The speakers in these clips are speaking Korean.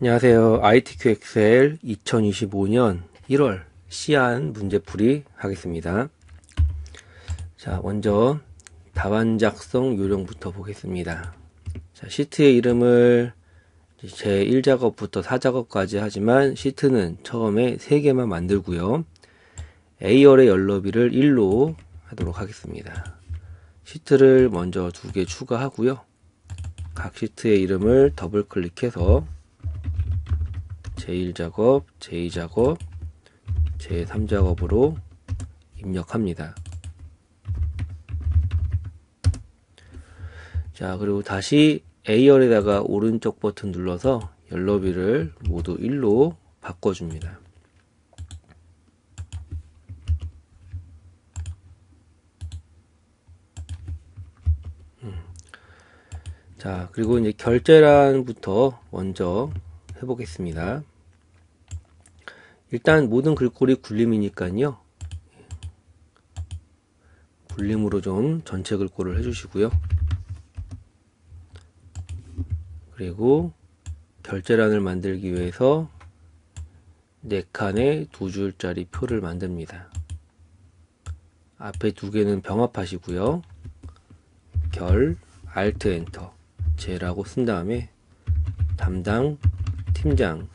안녕하세요. ITQ 엑셀 2025년 1월 시안 문제풀이 하겠습니다. 자, 먼저 답안 작성 요령부터 보겠습니다. 자, 시트의 이름을 제 1작업부터 4작업까지 하지만 시트는 처음에 3개만 만들고요. A열의 연러비를 1로 하도록 하겠습니다. 시트를 먼저 2개 추가하고요. 각 시트의 이름을 더블 클릭해서 제1작업, 제2작업, 제3작업으로 입력합니다. 자, 그리고 다시 A열에다가 오른쪽 버튼 눌러서 연러비를 모두 1로 바꿔줍니다. 자, 그리고 이제 결제란부터 먼저 해보겠습니다. 일단 모든 글꼴이 굴림이니까요. 굴림으로 좀 전체 글꼴을 해주시고요. 그리고 결제란을 만들기 위해서 4칸의 2줄짜리 표를 만듭니다. 앞에 2개는 병합하시고요. 결, Alt, Enter, 제라고 쓴 다음에 담당, 팀장,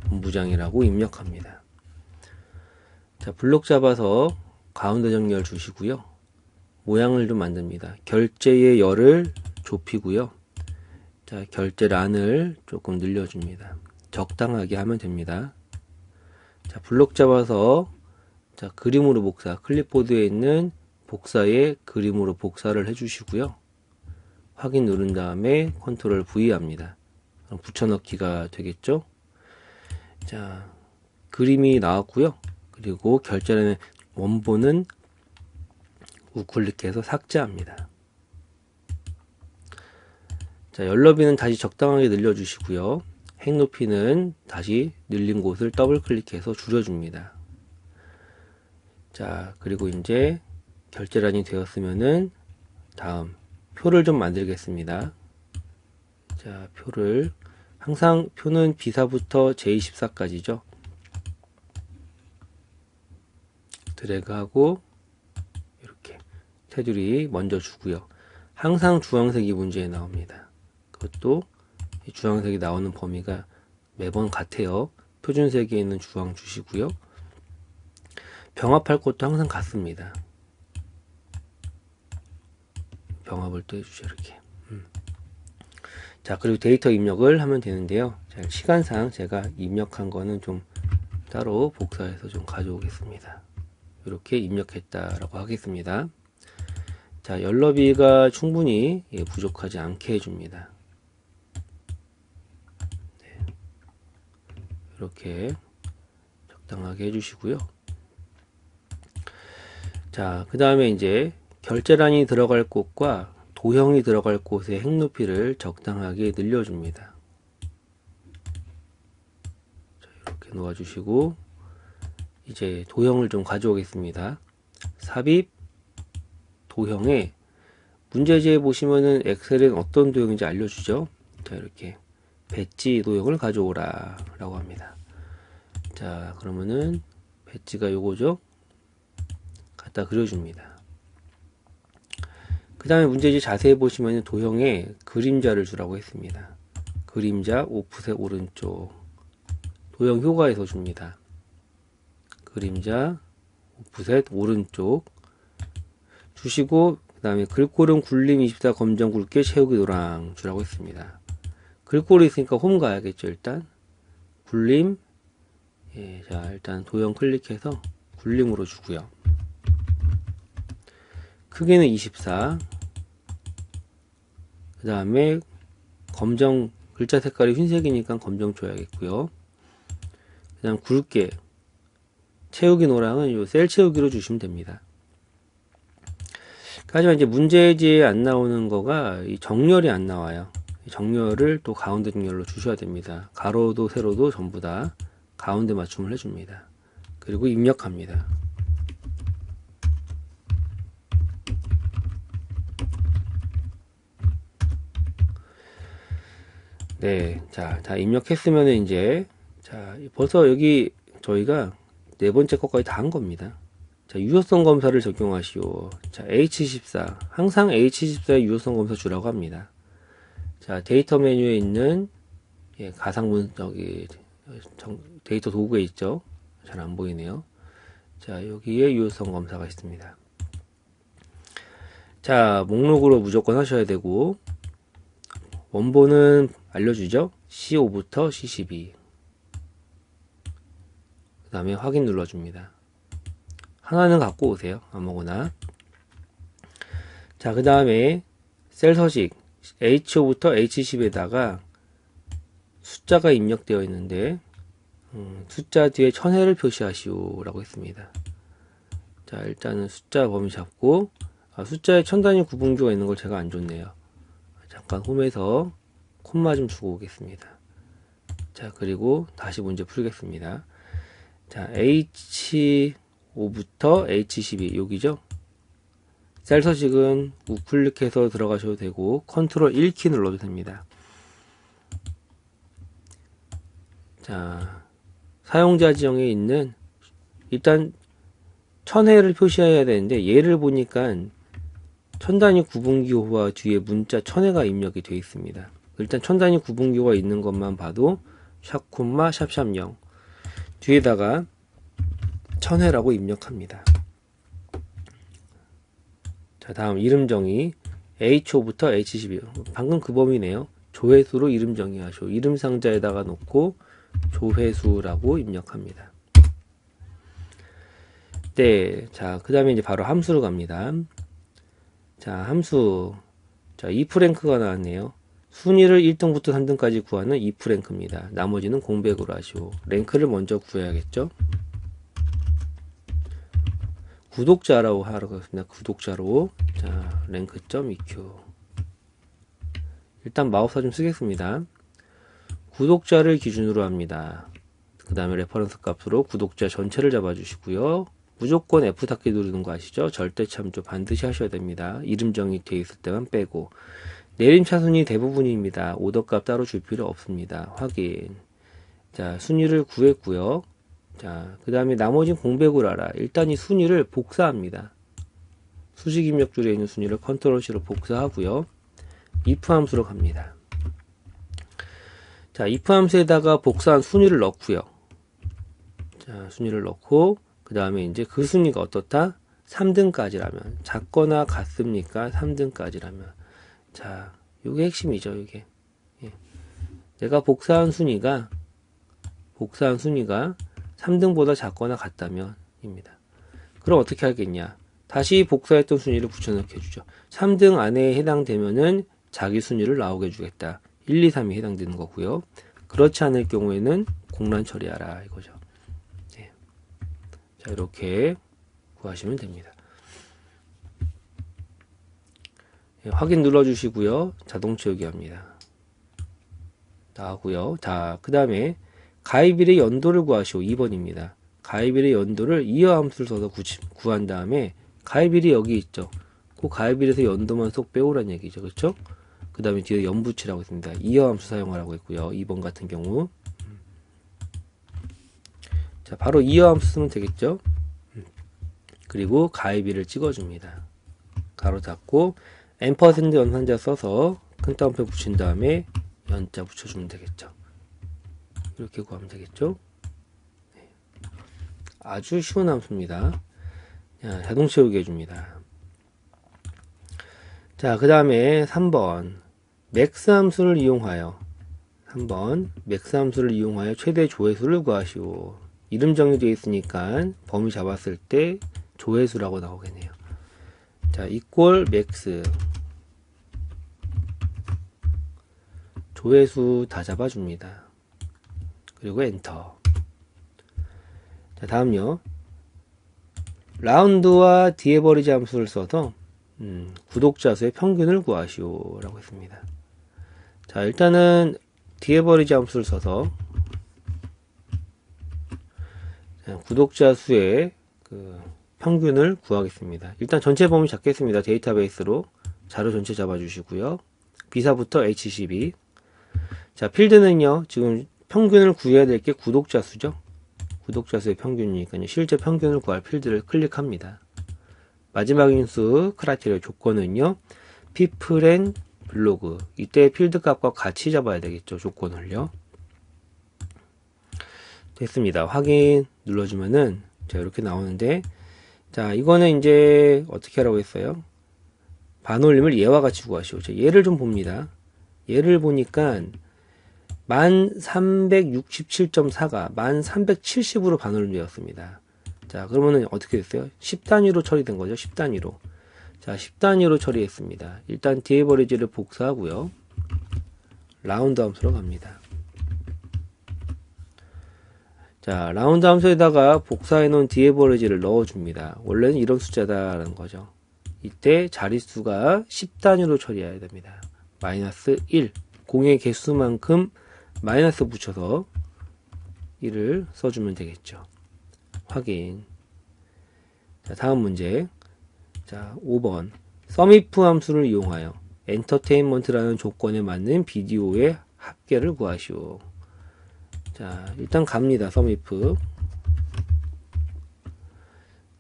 본부장이라고 입력합니다. 자, 블록 잡아서 가운데 정렬 주시고요. 모양을 좀 만듭니다. 결제의 열을 좁히고요. 자, 결제란을 조금 늘려줍니다. 적당하게 하면 됩니다. 자, 블록 잡아서 자, 그림으로 복사, 클립보드에 있는 복사에 그림으로 복사를 해주시고요. 확인 누른 다음에 컨트롤 V 합니다. 그럼 붙여넣기가 되겠죠? 자, 그림이 나왔고요. 그리고 결제란의 원본은 우클릭해서 삭제합니다. 자, 연러비는 다시 적당하게 늘려주시고요. 행 높이는 다시 늘린 곳을 더블 클릭해서 줄여줍니다. 자, 그리고 이제 결제란이 되었으면은 다음 표를 좀 만들겠습니다. 자, 표를 항상 표는 B사부터 J14까지죠. 드래그하고 이렇게 테두리 먼저 주고요. 항상 주황색이 문제에 나옵니다. 그것도 주황색이 나오는 범위가 매번 같아요. 표준색에 있는 주황 주시고요. 병합할 것도 항상 같습니다. 병합을 또 해주죠. 이렇게. 자, 그리고 데이터 입력을 하면 되는데요. 자, 시간상 제가 입력한 거는 좀 따로 복사해서 좀 가져오겠습니다. 이렇게 입력했다라고 하겠습니다. 자, 연러비가 충분히 부족하지 않게 해줍니다. 네. 이렇게 적당하게 해주시고요. 자, 그 다음에 이제 결제란이 들어갈 곳과 도형이 들어갈 곳의 행 높이를 적당하게 늘려줍니다. 자, 이렇게 놓아주시고 이제 도형을 좀 가져오겠습니다. 삽입 도형에 문제지에 보시면은 엑셀은 어떤 도형인지 알려주죠. 자, 이렇게 배지 도형을 가져오라 라고 합니다. 자, 그러면은 배지가 요거죠. 갖다 그려줍니다. 그 다음에 문제지 자세히 보시면 도형에 그림자를 주라고 했습니다. 그림자 오프셋 오른쪽 도형 효과에서 줍니다. 그림자 오프셋 오른쪽 주시고 그 다음에 글꼴은 굴림 24 검정 굵게 채우기 노랑 주라고 했습니다. 글꼴이 있으니까 홈 가야겠죠. 일단 굴림 자, 일단 도형 클릭해서 굴림으로 주고요. 크기는 24. 그 다음에 검정 글자 색깔이 흰색이니까 검정 줘야겠고요. 그 다음 굵게 채우기 노랑은 요 셀 채우기로 주시면 됩니다. 하지만 이제 문제지에 안 나오는 거가 이 정렬이 안 나와요. 정렬을 또 가운데 정렬로 주셔야 됩니다. 가로도 세로도 전부 다 가운데 맞춤을 해줍니다. 그리고 입력합니다. 네, 자, 입력했으면 이제, 자, 벌써 여기 저희가 네 번째 것까지 다 한 겁니다. 자, 유효성 검사를 적용하시오. 자, H14. 항상 H14의 유효성 검사 주라고 합니다. 자, 데이터 메뉴에 있는, 예, 가상문, 여기, 데이터 도구에 있죠. 잘 안 보이네요. 자, 여기에 유효성 검사가 있습니다. 자, 목록으로 무조건 하셔야 되고, 원본은 알려주죠. C5부터 C12. 그 다음에 확인 눌러줍니다. 하나는 갖고 오세요. 아무거나. 자, 그 다음에 셀 서식 H5부터 H10에다가 숫자가 입력되어 있는데 숫자 뒤에 1000회를 표시하시오 라고 했습니다. 자, 일단은 숫자 범위 잡고 숫자에 1000단위 구분기가 있는 걸 제가 안 줬네요. 잠깐 홈에서 콤마 좀 주고 오겠습니다. 자, 그리고 다시 문제 풀겠습니다. 자, H5부터 H12 여기죠. 셀 서식은 우클릭해서 들어가셔도 되고 컨트롤 1키 눌러도 됩니다. 자, 사용자 지정에 있는 일단 1000회를 표시해야 되는데 얘를 보니까 1000단위 구분기호와 뒤에 문자 1000회가 입력이 되어 있습니다. 일단 1000단위 구분기호가 있는 것만 봐도 샵 콤마 샵샵 0 뒤에다가 1000회라고 입력합니다. 자, 다음 이름 정의 H5부터 H12 방금 그 범위네요. 조회수로 이름 정의하시오. 이름 상자에다가 놓고 조회수라고 입력합니다. 네, 자, 그 다음에 이제 바로 함수로 갑니다. 자, 함수. 자, if 랭크가 나왔네요. 순위를 1등부터 3등까지 구하는 if 랭크입니다. 나머지는 공백으로 하시오. 랭크를 먼저 구해야겠죠? 구독자라고 하라고 했습니다. 구독자로. 자, 랭크.eq. 일단 마우스 좀 쓰겠습니다. 구독자를 기준으로 합니다. 그 다음에 레퍼런스 값으로 구독자 전체를 잡아주시고요. 무조건 F 닫기 누르는 거 아시죠? 절대 참조 반드시 하셔야 됩니다. 이름 정의 되어 있을 때만 빼고. 내림 차순위 대부분입니다. 오더 값 따로 줄 필요 없습니다. 확인. 자, 순위를 구했고요. 자, 그 다음에 나머지는 공백으로 알아. 일단 이 순위를 복사합니다. 수식 입력줄에 있는 순위를 컨트롤 C로 복사하고요. if 함수로 갑니다. 자, if 함수에다가 복사한 순위를 넣고요. 자, 순위를 넣고 그 다음에 이제 그 순위가 어떻다? 3등까지라면 작거나 같습니까? 3등까지라면 자, 요게 핵심이죠. 요게 예. 내가 복사한 순위가 3등보다 작거나 같다면 입니다. 그럼 어떻게 하겠냐? 다시 복사했던 순위를 붙여넣게 해주죠. 3등 안에 해당되면은 자기 순위를 나오게 해주겠다. 1, 2, 3이 해당되는 거고요. 그렇지 않을 경우에는 공란 처리하라 이거죠. 네. 자, 이렇게 구하시면 됩니다. 네, 확인 눌러주시고요. 자동 채우기 합니다. 나오고요. 자, 그 다음에 가입일의 연도를 구하시오. 2번입니다. 가입일의 연도를 이어 함수를 써서 구한 다음에 가입일이 여기 있죠. 그 가입일에서 연도만 쏙 빼오란 얘기죠. 그렇죠? 그 다음에 뒤에 연붙이라고 했습니다. 이어 함수 사용하라고 했고요. 2번 같은 경우. 자, 바로 이어 함수 쓰면 되겠죠? 그리고 가입일을 찍어줍니다. 가로 닫고 앰퍼센드 연산자 써서 큰 따옴표 붙인 다음에 연자 붙여주면 되겠죠. 이렇게 구하면 되겠죠? 네. 아주 쉬운 함수입니다. 자, 자동 채우기 해줍니다. 자, 그 다음에 3번 맥스 함수를 이용하여 3번 맥스 함수를 이용하여 최대 조회수를 구하시오. 이름 정의되어 있으니까 범위 잡았을 때 조회수라고 나오겠네요. 자, equal max 조회수 다 잡아줍니다. 그리고 엔터. 자, 다음요. 라운드와 디에버리지 함수를 써서 구독자 수의 평균을 구하시오 라고 했습니다. 자, 일단은 디에버리지 함수를 써서 구독자 수의 그 평균을 구하겠습니다. 일단 전체 범위 잡겠습니다. 데이터베이스로 자료 전체 잡아주시고요. 비사부터 H12. 자, 필드는요, 지금 평균을 구해야 될 게 구독자 수죠. 구독자 수의 평균이니까요. 실제 평균을 구할 필드를 클릭합니다. 마지막 인수 크라이테리아 조건은요, people and 블로그. 이때 필드 값과 같이 잡아야 되겠죠. 조건을요. 됐습니다. 확인 눌러주면은 자, 이렇게 나오는데, 자, 이거는 이제 어떻게 하라고 했어요? 반올림을 얘와 같이 구하시오. 자, 얘를 좀 봅니다. 얘를 보니까 1367.4가 1370으로 반올림 되었습니다. 자, 그러면은 어떻게 됐어요? 10단위로 처리된 거죠. 10단위로. 자, 10단위로 처리했습니다. 일단 디에버리지를 복사하고요. 라운드 함수로 갑니다. 자, 라운드 함수에다가 복사해 놓은 디에버리지를 넣어줍니다. 원래는 이런 숫자다라는 거죠. 이때 자릿수가 10단위로 처리해야 됩니다. 마이너스 1. 공의 개수만큼 마이너스 붙여서 1을 써주면 되겠죠. 확인. 자, 다음 문제. 자, 5번. sumif 함수를 이용하여 엔터테인먼트라는 조건에 맞는 비디오의 합계를 구하시오. 자, 일단 갑니다. sumif.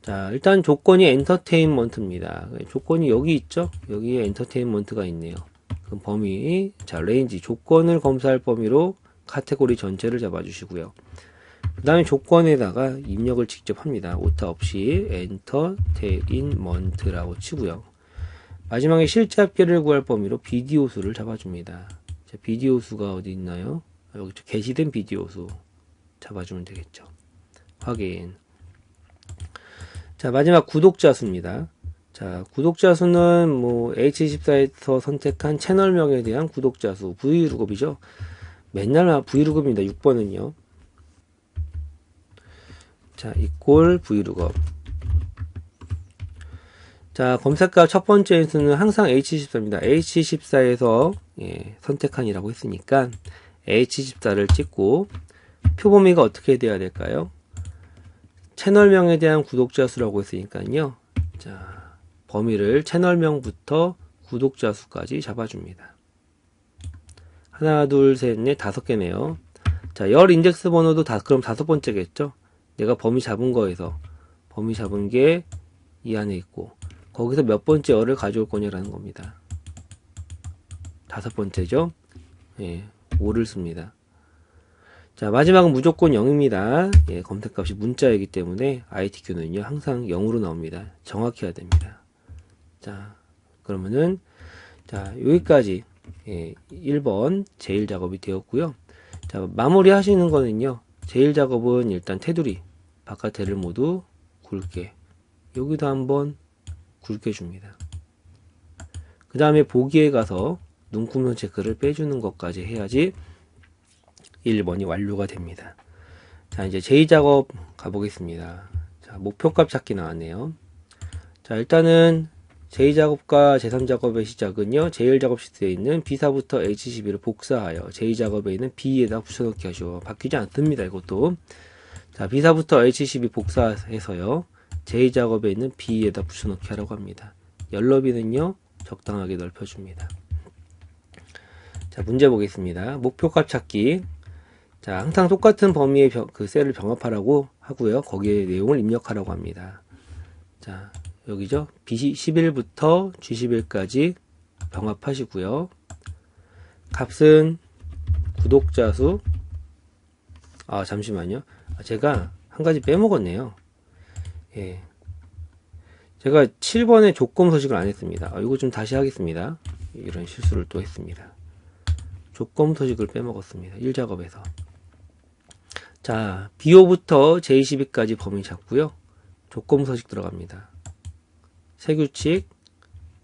자, 일단 조건이 엔터테인먼트입니다. 조건이 여기 있죠? 여기에 엔터테인먼트가 있네요. 그럼 범위, 자, 레인지, 조건을 검사할 범위로 카테고리 전체를 잡아주시고요. 그 다음에 조건에다가 입력을 직접 합니다. 오타 없이 엔터테인먼트라고 치고요. 마지막에 실제 합계를 구할 범위로 비디오 수를 잡아줍니다. 자, 비디오 수가 어디 있나요? 여기 게시된 비디오 수 잡아주면 되겠죠. 확인. 자, 마지막 구독자 수입니다. 자, 구독자 수는 뭐 H24에서 선택한 채널명에 대한 구독자 수, 브이로그이죠. 맨날 브이로그입니다. 6번은요. 자, 이꼴 브이로그. 자, 검색값 첫 번째 인수는 항상 H14입니다. H14에서 선택한이라고 했으니까 H14를 찍고 표범위가 어떻게 돼야 될까요? 채널명에 대한 구독자 수라고 했으니까요. 자, 범위를 채널명부터 구독자 수까지 잡아줍니다. 하나, 둘, 셋, 넷, 5개네요. 자, 열 인덱스 번호도 그럼 5번째겠죠? 내가 범위 잡은 거에서 범위 잡은 게 이 안에 있고 거기서 몇 번째 열을 가져올 거냐라는 겁니다. 5번째죠? 예, 5를 씁니다. 자, 마지막은 무조건 0입니다. 예, 검색값이 문자이기 때문에 ITQ는요, 항상 0으로 나옵니다. 정확히 해야 됩니다. 자, 그러면은, 자, 여기까지, 1번 제일 작업이 되었고요. 자, 마무리 하시는 거는요, 제일 작업은 일단 테두리, 바깥에를 모두 굵게, 여기도 한번 굵게 줍니다. 그 다음에 보기에 가서 눈구멍 체크를 빼주는 것까지 해야지 1번이 완료가 됩니다. 자, 이제 제2작업 가보겠습니다. 자, 목표값 찾기 나왔네요. 자, 일단은 제2작업과 제3작업의 시작은요, 제1작업 시트에 있는 B4부터 H12를 복사하여 제2작업에 있는 B에다 붙여넣기 하시오. 바뀌지 않습니다, 이것도. 자, B4부터 H12 복사해서요, 제2작업에 있는 B에다 붙여넣기 하라고 합니다. 열너비는요, 적당하게 넓혀줍니다. 자, 문제 보겠습니다. 목표값 찾기. 자, 항상 똑같은 범위의 그 셀을 병합하라고 하고요. 거기에 내용을 입력하라고 합니다. 자, 여기죠. B11부터 G11까지 병합하시고요. 값은 구독자 수. 아, 잠시만요. 제가 한 가지 빼먹었네요. 예. 제가 7번에 조건 서식을 안 했습니다. 이거 좀 다시 하겠습니다. 이런 실수를 또 했습니다. 조건 서식을 빼먹었습니다. 1작업에서. 자, B5부터 J12까지 범위 잡고요. 조건 서식 들어갑니다. 세규칙,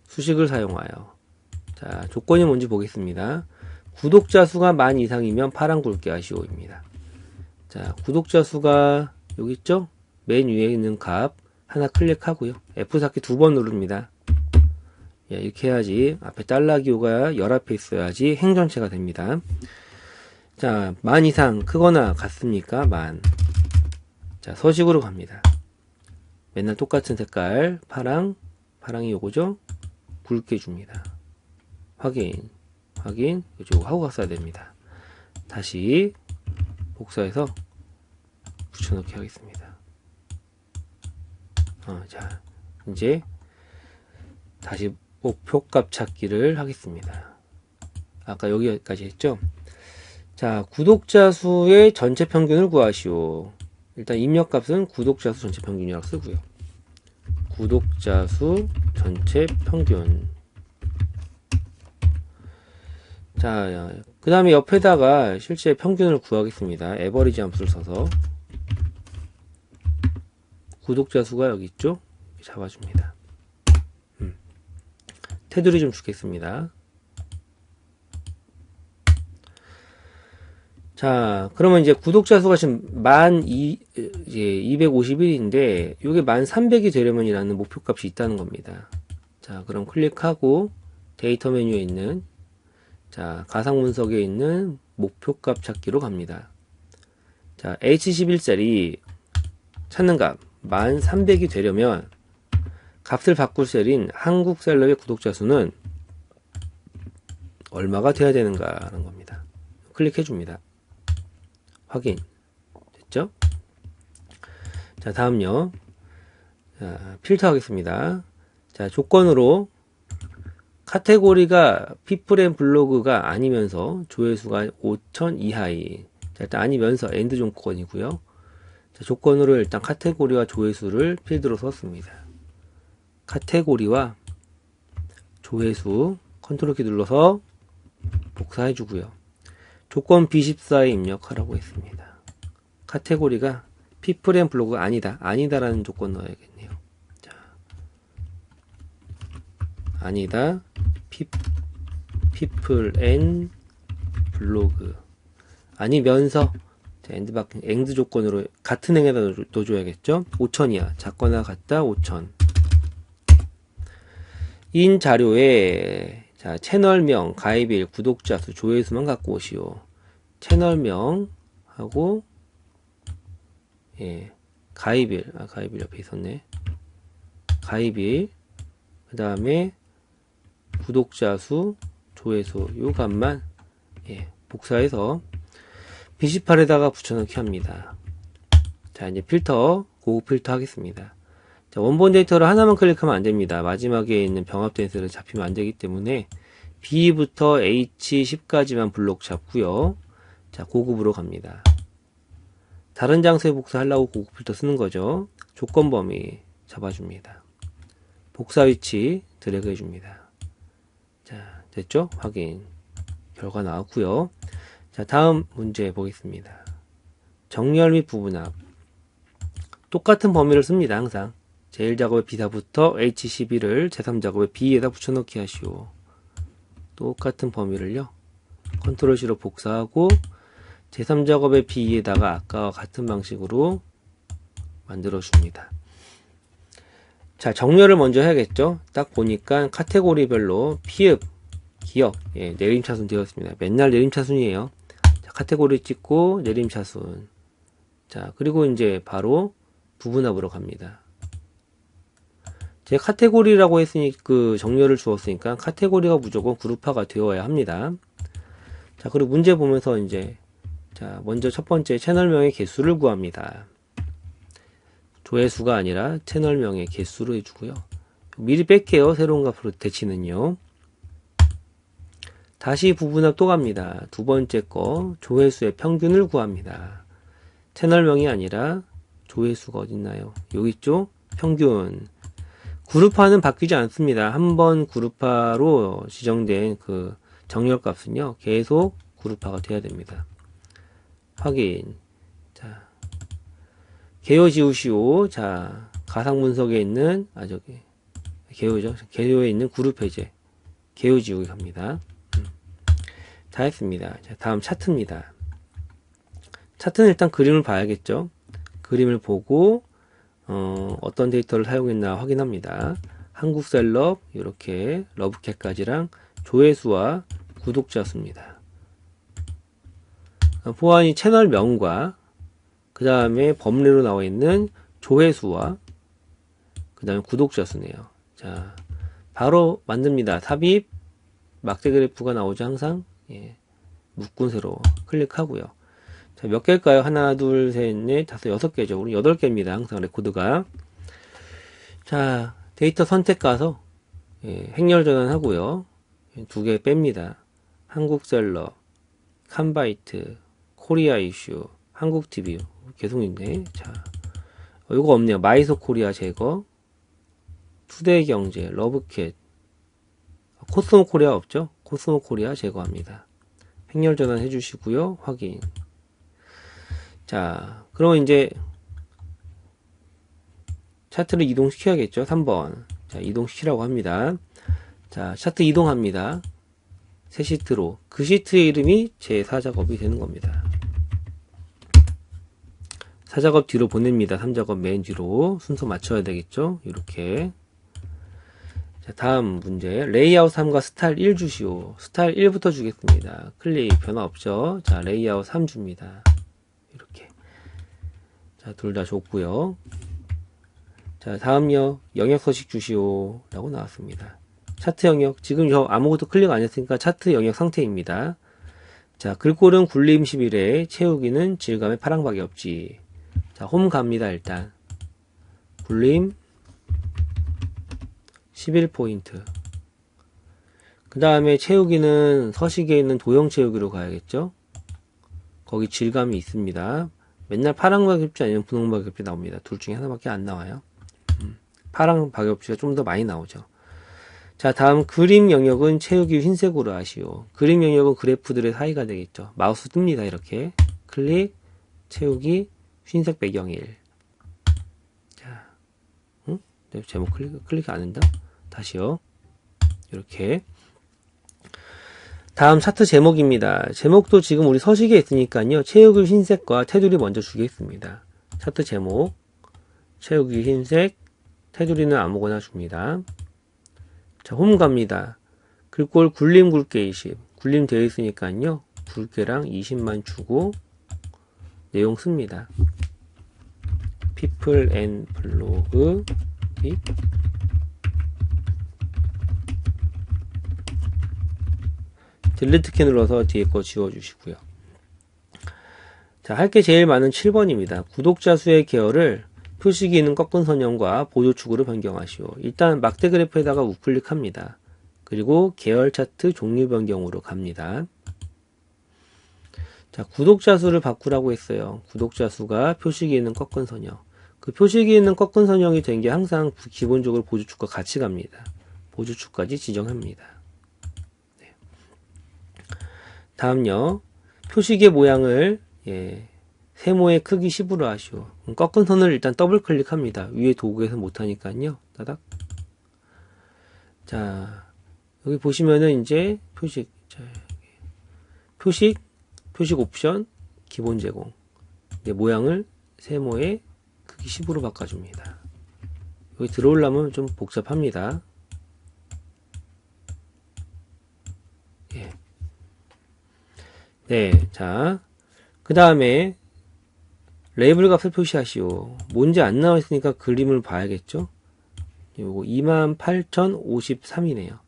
수식을 사용하여. 자, 조건이 뭔지 보겠습니다. 구독자 수가 10,000 이상이면 파란 굵게 하시오입니다. 자, 구독자 수가 여기 있죠? 맨 위에 있는 값 하나 클릭하고요. F4키 2번 누릅니다. 예, 이렇게 해야지 앞에 달러기호가 열 앞에 있어야지 행전체가 됩니다. 자, 10,000 이상 크거나 같습니까? 10,000. 자, 서식으로 갑니다. 맨날 똑같은 색깔 파랑이 요거죠? 굵게 줍니다. 확인, 요거 하고 갔어야 됩니다. 다시 복사해서 붙여넣기 하겠습니다. 자, 이제 다시 목표값 찾기를 하겠습니다. 아까 여기까지 했죠? 자, 구독자 수의 전체 평균을 구하시오. 일단 입력값은 구독자 수 전체 평균이라고 쓰고요. 구독자 수 전체 평균. 자, 그 다음에 옆에다가 실제 평균을 구하겠습니다. 에버리지 함수를 써서 구독자 수가 여기 있죠? 잡아줍니다. 테두리 좀 주겠습니다. 자, 그러면 이제 구독자 수가 지금 251인데 이게 1300이 되려면이라는 목표값이 있다는 겁니다. 자, 그럼 클릭하고 데이터 메뉴에 있는 자, 가상 분석에 있는 목표값 찾기로 갑니다. 자, H11셀이 찾는 값 1300이 되려면 값을 바꿀 셀인 한국셀럽의 구독자 수는 얼마가 돼야 되는가 하는 겁니다. 클릭해 줍니다. 확인. 됐죠? 자, 다음요. 자, 필터 하겠습니다. 자, 조건으로 카테고리가 people and 블로그가 아니면서 조회수가 5000 이하인. 자, 일단 아니면서 엔드 조건이고요. 자, 조건으로 일단 카테고리와 조회수를 필드로 썼습니다. 카테고리와 조회수 컨트롤 키 눌러서 복사해 주고요. 조건 B14에 입력하라고 했습니다. 카테고리가 people and 블로그가 아니다라는 조건 넣어야겠네요. 자, 아니다. people and 블로그 아니면서 엔드 조건으로 같은 행에다 넣어줘야겠죠. 5000이야. 작거나 같다 5000. 인 자료에 자, 채널명, 가입일, 구독자 수, 조회수만 갖고 오시오. 채널명 하고 예, 가입일, 가입일 옆에 있었네. 가입일, 그 다음에 구독자 수, 조회수 요 값만 예, 복사해서 B18에다가 붙여넣기 합니다. 자, 이제 필터, 고급 필터 하겠습니다. 자, 원본 데이터를 하나만 클릭하면 안됩니다. 마지막에 있는 병합된 셀을 잡히면 안되기 때문에 B부터 H10까지만 블록 잡고요. 자, 고급으로 갑니다. 다른 장소에 복사하려고 고급 필터 쓰는 거죠. 조건 범위 잡아줍니다. 복사 위치 드래그 해줍니다. 자, 됐죠? 확인. 결과 나왔고요. 자, 다음 문제 보겠습니다. 정렬 및 부분합. 똑같은 범위를 씁니다. 항상. 제1작업의 B사부터 H12를 제3작업의 B에다 붙여넣기 하시오. 똑같은 범위를요. 컨트롤 C로 복사하고 제3작업의 B에다가 아까와 같은 방식으로 만들어 줍니다. 자, 정렬을 먼저 해야겠죠. 딱 보니까 카테고리별로 피읍, 기억, 예, 내림차순 되어 있습니다. 맨날 내림차순이에요. 자, 카테고리 찍고 내림차순. 자, 그리고 이제 바로 부분합으로 갑니다. 제 카테고리라고 했으니 그 정렬을 주었으니까 카테고리가 무조건 그룹화가 되어야 합니다. 자, 그리고 문제 보면서 이제 자, 먼저 첫 번째 채널명의 개수를 구합니다. 조회수가 아니라 채널명의 개수로 해주고요. 미리 뺄게요. 새로운 값으로 대치는요. 다시 부분합 또 갑니다. 두 번째 거 조회수의 평균을 구합니다. 채널명이 아니라 조회수가 어딨나요? 여기 있죠? 평균. 그룹화는 바뀌지 않습니다. 한번 그룹화로 지정된 그 정렬값은요, 계속 그룹화가 돼야 됩니다. 확인. 자, 개요 지우시오. 자, 가상 분석에 있는, 개요죠. 개요에 있는 그룹 해제. 개요 지우기 갑니다. 다 했습니다. 자, 다음 차트입니다. 차트는 일단 그림을 봐야겠죠. 그림을 보고, 어떤 데이터를 사용했나 확인합니다. 한국셀럽, 이렇게, 러브캣까지랑 조회수와 구독자 수입니다. 보안이 채널명과 그 다음에 범례로 나와 있는 조회수와 그 다음에 구독자 수네요. 자, 바로 만듭니다. 삽입, 막대 그래프가 나오죠, 항상. 예. 묶은 세로 클릭하고요. 자, 몇 개일까요? 하나, 둘, 셋, 넷, 다섯, 여섯 개죠. 우리 8개입니다. 항상 레코드가. 자, 데이터 선택 가서 행렬 전환하고요. 2개 뺍니다. 한국셀러, 칸바이트, 코리아 이슈, 한국TV 계속 있네. 자, 요거 없네요. 마이소 코리아 제거, 투데이경제, 러브캣, 코스모 코리아 없죠? 코스모 코리아 제거합니다. 행렬 전환 해주시고요. 확인. 자, 그러면 이제 차트를 이동시켜야겠죠? 3번. 자, 이동시키라고 합니다. 자, 차트 이동합니다. 새 시트로. 그 시트의 이름이 제 4작업이 되는 겁니다. 4작업 뒤로 보냅니다. 3작업 맨 뒤로. 순서 맞춰야 되겠죠? 이렇게. 자, 다음 문제. 레이아웃 3과 스타일 1 주시오. 스타일 1부터 주겠습니다. 클릭 변화 없죠? 자, 레이아웃 3 줍니다. 이렇게. 자, 둘 다 줬고요. 자, 다음요. 영역 서식 주시오. 라고 나왔습니다. 차트 영역. 지금 저 아무것도 클릭 안 했으니까 차트 영역 상태입니다. 자, 글꼴은 굴림 11에 채우기는 질감의 파랑박이 없지. 자, 홈 갑니다. 일단. 굴림 11포인트. 그 다음에 채우기는 서식에 있는 도형 채우기로 가야겠죠? 거기 질감이 있습니다. 맨날 파랑 박엽지 아니면 분홍 박엽지 나옵니다. 둘 중에 하나밖에 안 나와요. 파랑 박엽지가 좀 더 많이 나오죠. 자, 다음 그림 영역은 채우기 흰색으로 하시오. 그림 영역은 그래프들의 사이가 되겠죠. 마우스 뜹니다. 이렇게 클릭, 채우기, 흰색 배경일. 자, 네, 제목 클릭 안 한다. 다시요. 이렇게. 다음 차트 제목입니다. 제목도 지금 우리 서식에 있으니까요. 채우기 흰색과 테두리 먼저 주겠습니다. 차트 제목, 채우기 흰색, 테두리는 아무거나 줍니다. 자, 홈 갑니다. 글꼴 굴림 굵게 20. 굴림 되어 있으니까요. 굵게랑 20만 주고 내용 씁니다. people and blog 딜리트 키 눌러서 뒤에 거 지워주시고요. 자, 할 게 제일 많은 7번입니다. 구독자 수의 계열을 표시기 있는 꺾은 선형과 보조축으로 변경하시오. 일단 막대 그래프에다가 우클릭합니다. 그리고 계열 차트 종류 변경으로 갑니다. 자, 구독자 수를 바꾸라고 했어요. 구독자 수가 표시기 있는 꺾은 선형. 그 표시기 있는 꺾은 선형이 된 게 항상 기본적으로 보조축과 같이 갑니다. 보조축까지 지정합니다. 네. 다음요. 표시기의 모양을 세모의 크기 10으로 하시오. 꺾은 선을 일단 더블 클릭합니다. 위에 도구에서 못하니까요. 따닥. 자, 여기 보시면은 이제 표식 옵션, 기본 제공. 이제 모양을 세모의 크기 10으로 바꿔줍니다. 여기 들어오려면 좀 복잡합니다. 예. 네, 자, 그 다음에 레이블 값을 표시하시오. 뭔지 안 나와 있으니까 그림을 봐야겠죠? 요거 28,053이네요.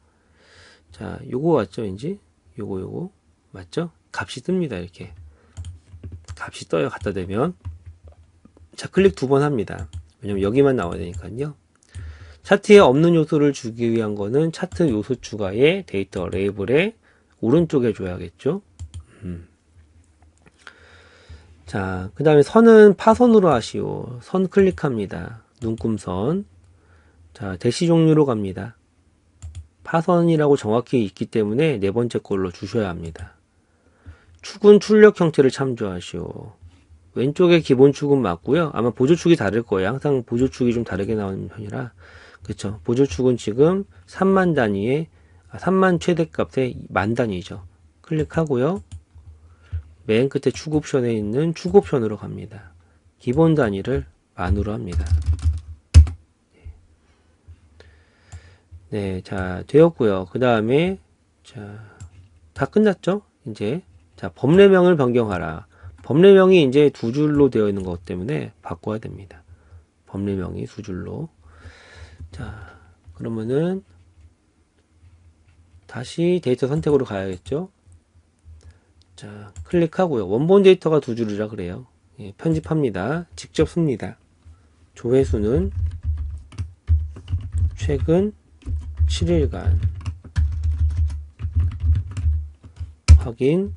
자, 요거 맞죠? 이제 요거 맞죠? 값이 뜹니다. 이렇게 값이 떠요. 갖다 대면. 자, 클릭 2번 합니다. 왜냐면 여기만 나와야 되니까요. 차트에 없는 요소를 주기 위한 거는 차트 요소 추가의 데이터 레이블의 오른쪽에 줘야겠죠. 자, 그 다음에 선은 파선으로 하시오. 선 클릭합니다. 눈금선. 자, 대시 종류로 갑니다. 파선이라고 정확히 있기 때문에 네 번째 걸로 주셔야 합니다. 축은 출력 형태를 참조하시오. 왼쪽에 기본 축은 맞고요. 아마 보조축이 다를 거예요. 항상 보조축이 좀 다르게 나오는 편이라. 그쵸. 보조축은 지금 3만 단위에 3만 최대값의 만 단위죠. 클릭하고요. 맨 끝에 축 옵션에 있는 축 옵션으로 갑니다. 기본 단위를 만으로 합니다. 네, 자, 되었고요. 그 다음에 자, 다 끝났죠? 이제 자, 법례명을 변경하라. 법례명이 이제 두 줄로 되어 있는 것 때문에 바꿔야 됩니다. 법례명이 두 줄로. 자, 그러면은 다시 데이터 선택으로 가야겠죠? 자, 클릭하고요. 원본 데이터가 두 줄이라 그래요. 예, 편집합니다. 직접 씁니다. 조회수는 최근 7일간 확인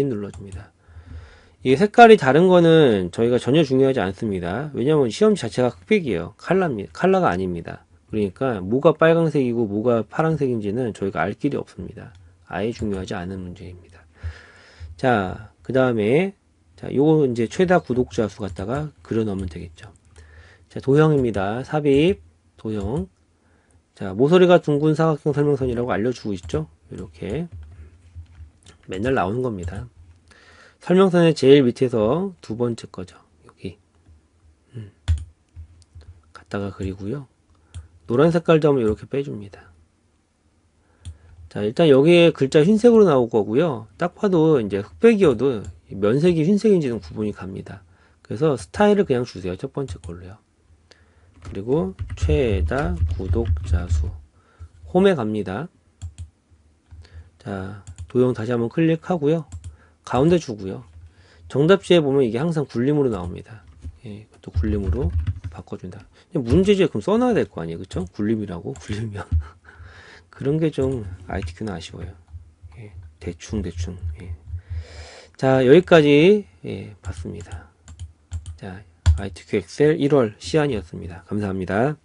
눌러줍니다. 이게 색깔이 다른 거는 저희가 전혀 중요하지 않습니다. 왜냐면 시험지 자체가 흑백이에요. 컬러가 아닙니다. 그러니까 뭐가 빨강색이고 뭐가 파란색인지는 저희가 알 길이 없습니다. 아예 중요하지 않은 문제입니다. 자, 그 다음에 자, 요거 이제 최다 구독자 수 갖다가 그려 넣으면 되겠죠. 자, 도형입니다. 삽입, 도형. 자, 모서리가 둥근 사각형 설명선이라고 알려주고 있죠. 이렇게 맨날 나오는 겁니다. 설명선의 제일 밑에서 두 번째 거죠. 여기 갖다가 그리고요. 노란 색깔 점을 이렇게 빼줍니다. 자, 일단 여기에 글자 흰색으로 나올 거고요. 딱 봐도 이제 흑백이어도 면색이 흰색인지는 구분이 갑니다. 그래서 스타일을 그냥 주세요. 첫 번째 걸로요. 그리고 최다 구독자 수. 홈에 갑니다. 자, 도형 다시 한번 클릭하고요. 가운데 주고요. 정답지에 보면 이게 항상 굴림으로 나옵니다. 예, 또 굴림으로 바꿔준다. 문제지에 그럼 써놔야 될 거 아니에요. 그쵸? 굴림이라고? 굴리면. 그런 게 좀 ITQ는 아쉬워요. 예, 대충. 예. 자, 여기까지 예, 봤습니다. 자, ITQ 엑셀 1월 시안이었습니다. 감사합니다.